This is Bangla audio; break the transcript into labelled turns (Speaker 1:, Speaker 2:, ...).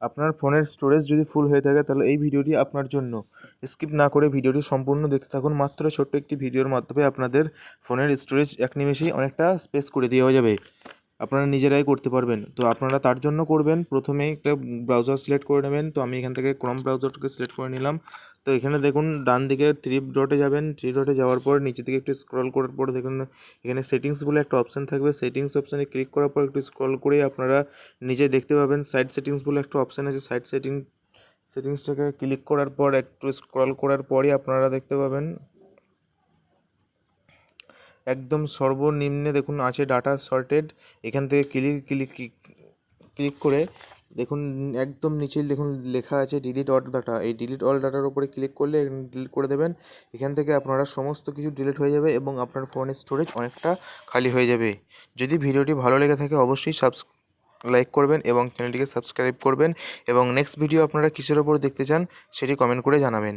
Speaker 1: আপনার ফোনের স্টোরেজ যদি ফুল হয়ে থাকে তাহলে এই ভিডিওটি আপনার জন্য। স্কিপ না করে ভিডিওটি সম্পূর্ণ দেখতে থাকুন। মাত্র ছোট্ট একটি ভিডিওর মাধ্যমে আপনাদের ফোনের স্টোরেজ এক নিমেষেই অনেকটা স্পেস করে দেওয়া যাবে। আপনারা নিজেরাই করতে পারবেন। তো আপনারা তার জন্য করবেন, প্রথমেই একটা ব্রাউজার সিলেক্ট করে নেবেন। তো আমি এখান থেকে ক্রোম ব্রাউজারটাকে সিলেক্ট করে নিলাম। তো এখানে দেখুন ডান দিকে থ্রি ডটে যাবেন। থ্রি ডটে যাওয়ার পর নিচে দিকে একটু স্ক্রল করার পর দেখুন এখানে সেটিংস বলে একটা অপশান থাকবে। সেটিংস অপশানে ক্লিক করার পর একটু স্ক্রল করে আপনারা নিজে দেখতে পাবেন সাইড সেটিংস বলে একটা অপশান আছে। সাইড সেটিংসটাকে ক্লিক করার পর একটু স্ক্রল করার পরই আপনারা দেখতে পাবেন একদম সর্বনিম্নে দেখুন আছে ডাটা সর্টেড। এখান থেকে ক্লিক করে দেখুন একদম নিচেই দেখুন লেখা আছে ডিলিট অল ডাটা। এই ডিলিট অল ডাটার উপরে ক্লিক করলে ডিলিট করে দেবেন। এখান থেকে আপনারা সমস্ত কিছু ডিলিট হয়ে যাবে এবং আপনার ফোনের স্টোরেজ অনেকটা খালি হয়ে যাবে। যদি ভিডিওটি ভালো লেগে থাকে অবশ্যই লাইক করবেন এবং চ্যানেলটিকে সাবস্ক্রাইব করবেন এবং নেক্সট ভিডিও আপনারা কিসের ওপর দেখতে চান সেটি কমেন্ট করে জানাবেন।